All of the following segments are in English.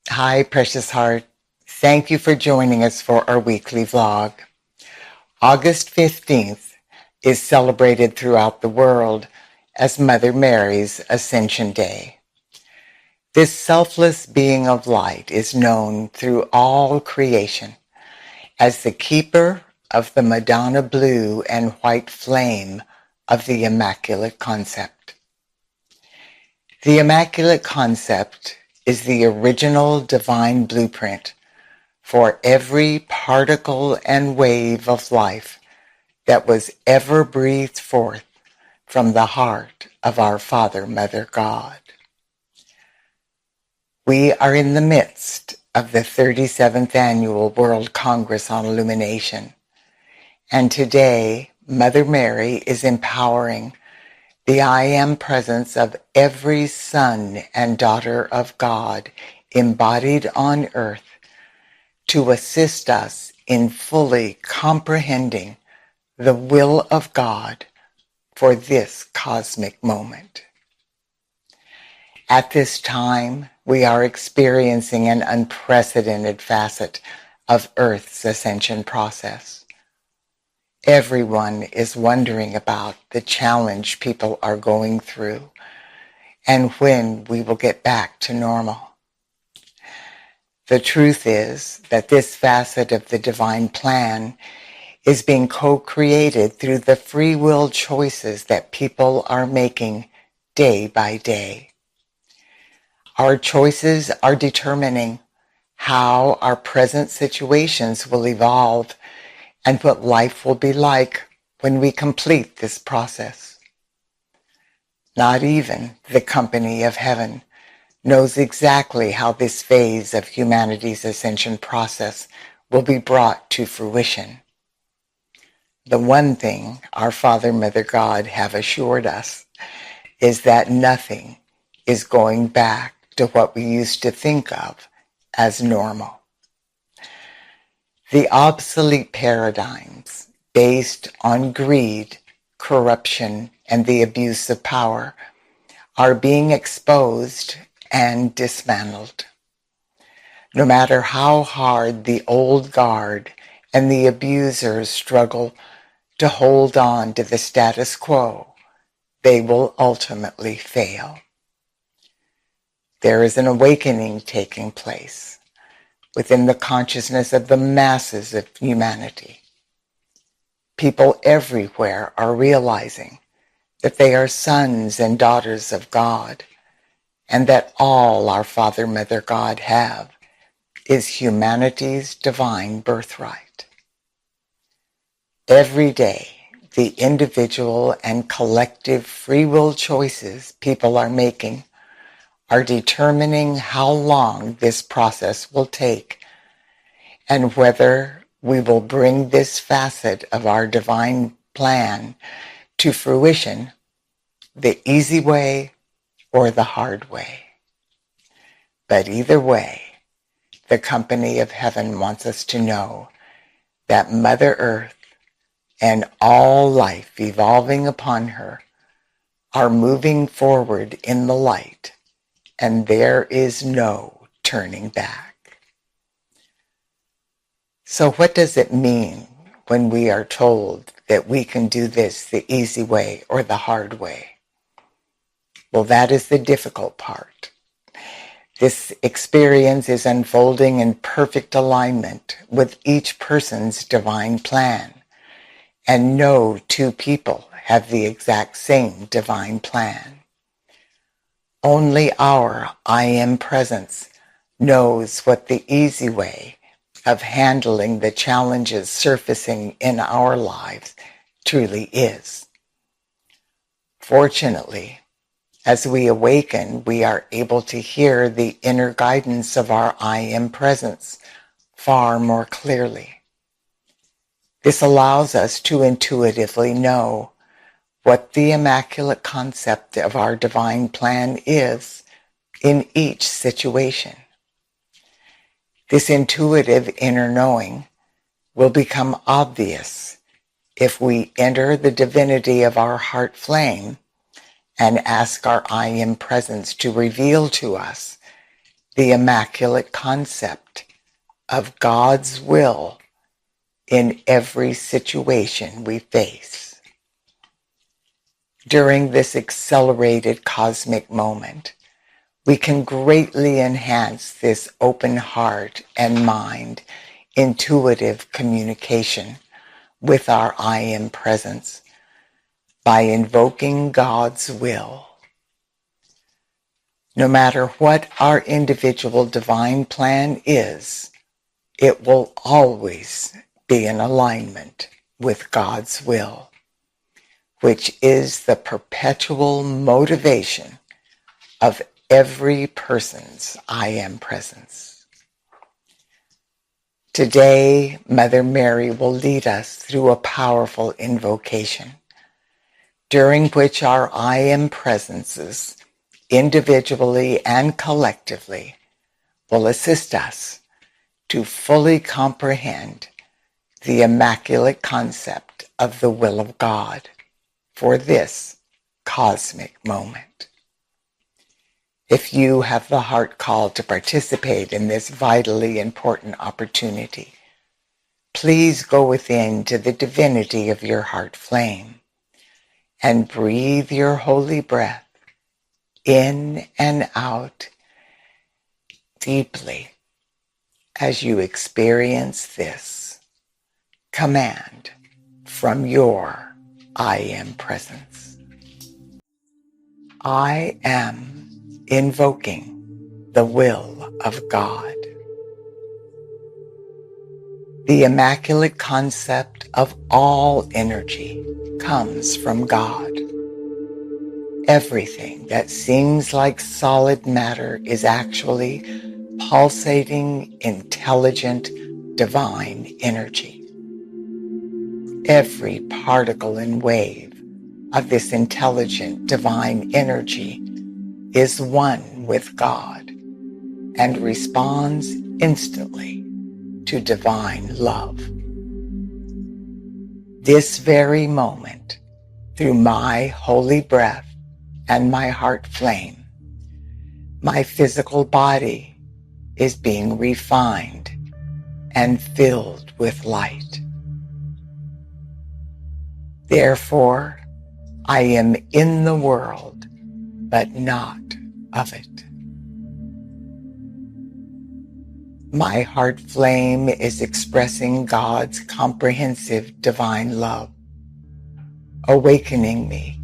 Hi, precious heart. Thank you for joining us for our weekly vlog. August 15th is celebrated throughout the world as Mother Mary's Ascension Day. This selfless being of light is known through all creation as the keeper of the Madonna blue and white flame of the Immaculate Concept. The Immaculate Concept is the original divine blueprint for every particle and wave of life that was ever breathed forth from the heart of our Father, Mother God. We are in the midst of the 37th Annual World Congress on Illumination, and today Mother Mary is empowering the I Am presence of every son and daughter of God embodied on earth to assist us in fully comprehending the will of God for this cosmic moment. At this time, we are experiencing an unprecedented facet of Earth's ascension process. Everyone is wondering about the challenge people are going through and when we will get back to normal. The truth is that this facet of the divine plan is being co-created through the free will choices that people are making day by day. Our choices are determining how our present situations will evolve and what life will be like when we complete this process. Not even the company of heaven knows exactly how this phase of humanity's ascension process will be brought to fruition. The one thing our Father, Mother God have assured us is that nothing is going back to what we used to think of as normal. The obsolete paradigms based on greed, corruption, and the abuse of power are being exposed and dismantled. No matter how hard the old guard and the abusers struggle to hold on to the status quo, they will ultimately fail. There is an awakening taking place within the consciousness of the masses of humanity. People everywhere are realizing that they are sons and daughters of God, and that all our Father, Mother God have is humanity's divine birthright. Every day, the individual and collective free will choices people are making are determining how long this process will take and whether we will bring this facet of our divine plan to fruition the easy way or the hard way. But either way, the company of heaven wants us to know that Mother Earth and all life evolving upon her are moving forward in the light, and there is no turning back. So what does it mean when we are told that we can do this the easy way or the hard way? Well, that is the difficult part. This experience is unfolding in perfect alignment with each person's divine plan, and no two people have the exact same divine plan. Only our I Am presence knows what the easy way of handling the challenges surfacing in our lives truly is. Fortunately, as we awaken, we are able to hear the inner guidance of our I Am presence far more clearly. This allows us to intuitively know what the immaculate concept of our divine plan is in each situation. This intuitive inner knowing will become obvious if we enter the divinity of our heart flame and ask our I Am Presence to reveal to us the immaculate concept of God's will in every situation we face. During this accelerated cosmic moment, we can greatly enhance this open heart and mind intuitive communication with our I Am Presence by invoking God's will. No matter what our individual divine plan is, it will always be in alignment with God's will, which is the perpetual motivation of every person's I Am Presence. Today, Mother Mary will lead us through a powerful invocation, during which our I Am Presences, individually and collectively, will assist us to fully comprehend the immaculate concept of the will of God for this cosmic moment. If you have the heart call to participate in this vitally important opportunity, please go within to the divinity of your heart flame and breathe your holy breath in and out deeply as you experience this command from your I Am Presence. I am invoking the will of God. The immaculate concept of all energy comes from God. Everything that seems like solid matter is actually pulsating, intelligent, divine energy. Every particle and wave of this intelligent, divine energy is one with God and responds instantly to divine love. This very moment, through my holy breath and my heart flame, my physical body is being refined and filled with light. Therefore, I am in the world, but not of it. My heart flame is expressing God's comprehensive divine love, awakening me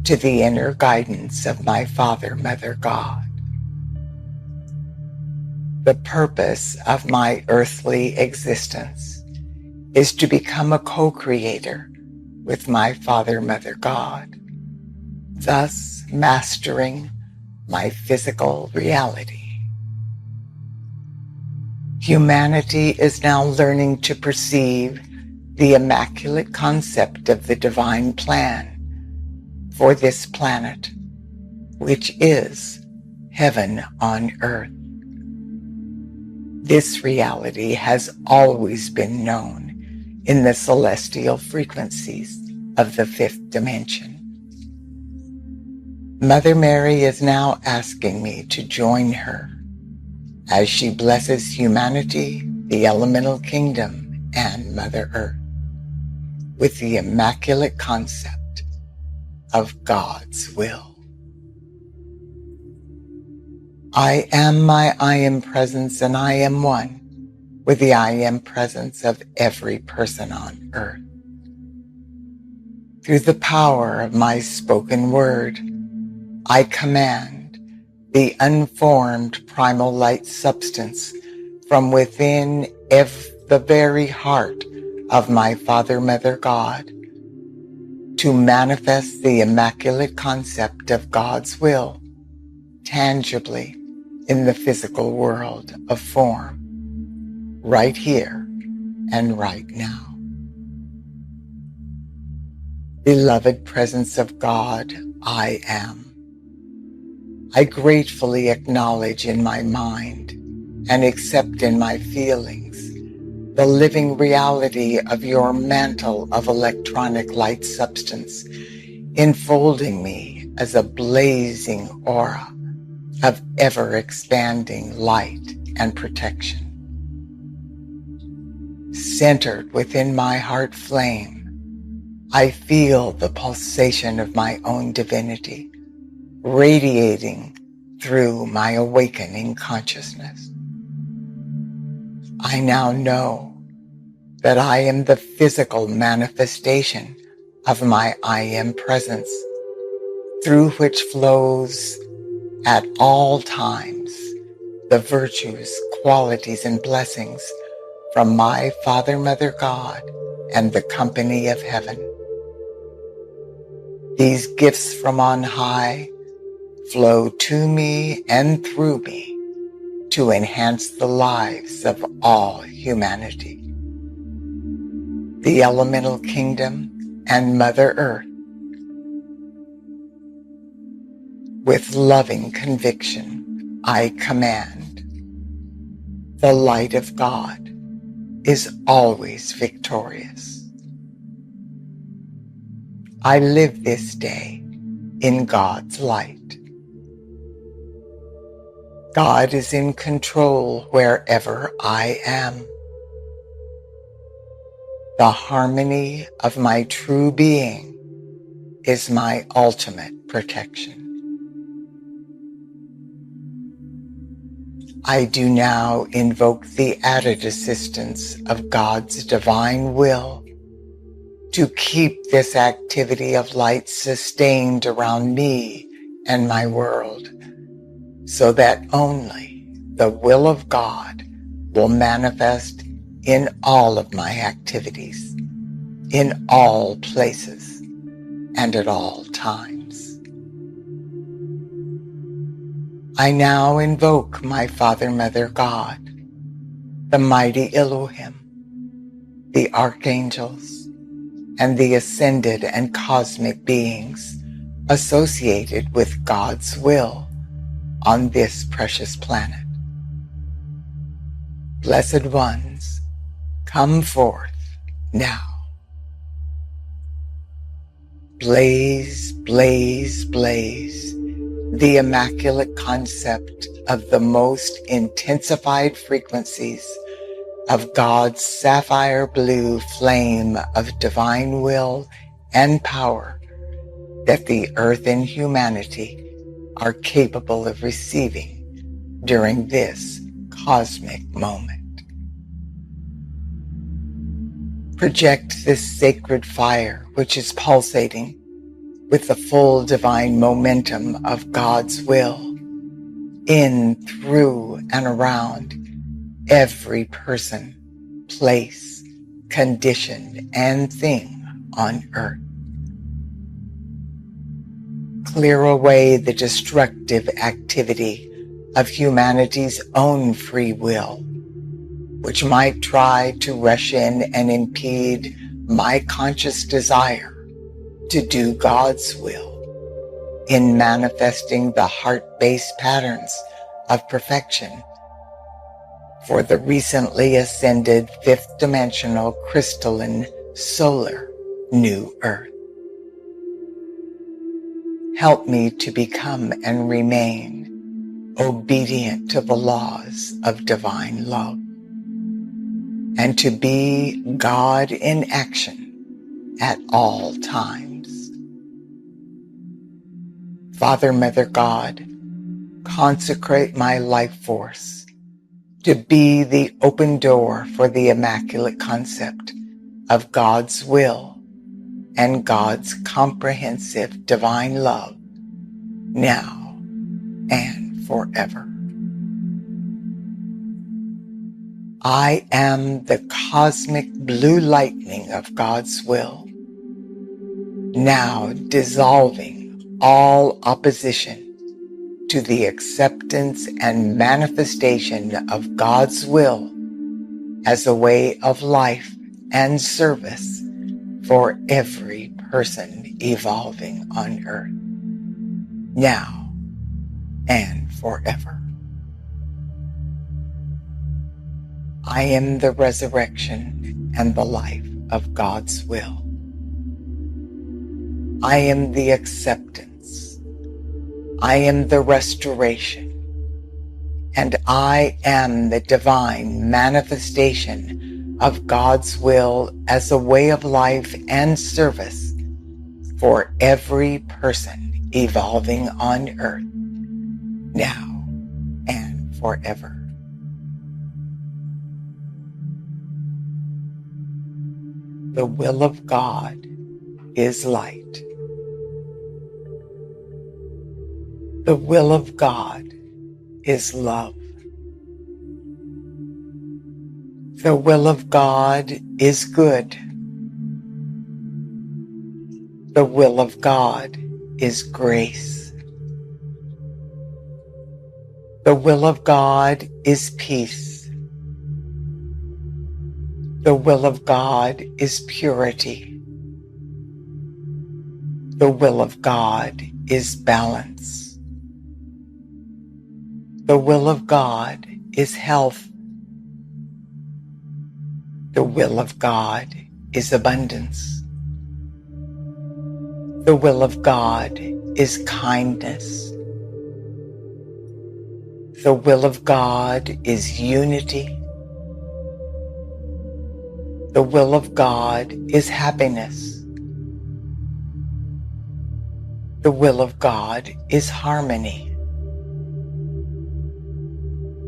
to the inner guidance of my Father, Mother God. The purpose of my earthly existence is to become a co-creator with my Father, Mother God, thus mastering my physical reality. Humanity is now learning to perceive the immaculate concept of the divine plan for this planet, which is heaven on earth. This reality has always been known in the celestial frequencies of the fifth dimension. Mother Mary is now asking me to join her as she blesses humanity, the elemental kingdom, and Mother Earth with the immaculate concept of God's will. I am my I Am Presence, and I am one with the I Am Presence of every person on earth. Through the power of my spoken word, I command the unformed primal light substance from within the very heart of my Father, Mother God to manifest the immaculate concept of God's will tangibly in the physical world of form, right here and right now. Beloved Presence of God, I am. I gratefully acknowledge in my mind and accept in my feelings the living reality of your mantle of electronic light substance, enfolding me as a blazing aura of ever-expanding light and protection. Centered within my heart flame, I feel the pulsation of my own divinity, radiating through my awakening consciousness. I now know that I am the physical manifestation of my I Am presence, through which flows at all times the virtues, qualities, and blessings from my Father, Mother, God, and the company of heaven. These gifts from on high flow to me and through me to enhance the lives of all humanity. The elemental kingdom and Mother Earth, with loving conviction, I command, the light of God is always victorious. I live this day in God's light. God is in control wherever I am. The harmony of my true being is my ultimate protection. I do now invoke the added assistance of God's divine will to keep this activity of light sustained around me and my world, so that only the will of God will manifest in all of my activities, in all places, and at all times. I now invoke my Father, Mother, God, the mighty Elohim, the archangels, and the ascended and cosmic beings associated with God's will on this precious planet. Blessed ones, come forth now. Blaze, blaze, blaze, the immaculate concept of the most intensified frequencies of God's sapphire blue flame of divine will and power that the earth and humanity are capable of receiving during this cosmic moment. Project this sacred fire, which is pulsating with the full divine momentum of God's will, in, through, and around every person, place, condition, and thing on earth. Clear away the destructive activity of humanity's own free will, which might try to rush in and impede my conscious desire to do God's will in manifesting the heart-based patterns of perfection for the recently ascended fifth dimensional crystalline solar new earth. Help me to become and remain obedient to the laws of divine love, and to be God in action at all times. Father, Mother, God, consecrate my life force to be the open door for the immaculate concept of God's will and God's comprehensive divine love, now and forever. I am the cosmic blue lightning of God's will, now dissolving all opposition to the acceptance and manifestation of God's will as a way of life and service for every person evolving on earth, now and forever. I am the resurrection and the life of God's will. I am the acceptance. I am the restoration. And I am the divine manifestation of God's will as a way of life and service for every person evolving on earth, now and forever. The will of God is light. The will of God is love. The will of God is good. The will of God is grace. The will of God is peace. The will of God is purity. The will of God is balance. The will of God is health. The will of God is abundance. The will of God is kindness. The will of God is unity. The will of God is happiness. The will of God is harmony.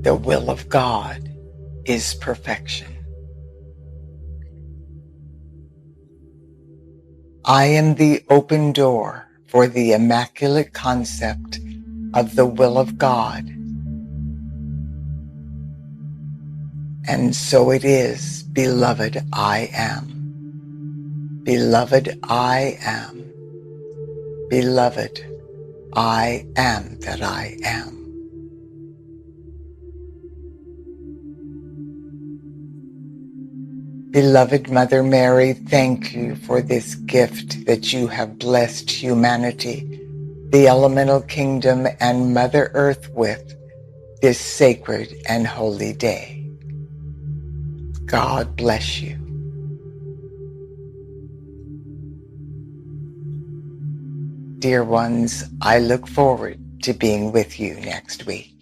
The will of God is perfection. I am the open door for the immaculate concept of the will of God. And so it is, beloved, I am. Beloved, I am. Beloved, I am that I am. Beloved Mother Mary, thank you for this gift that you have blessed humanity, the elemental kingdom, and Mother Earth with this sacred and holy day. God bless you. Dear ones, I look forward to being with you next week.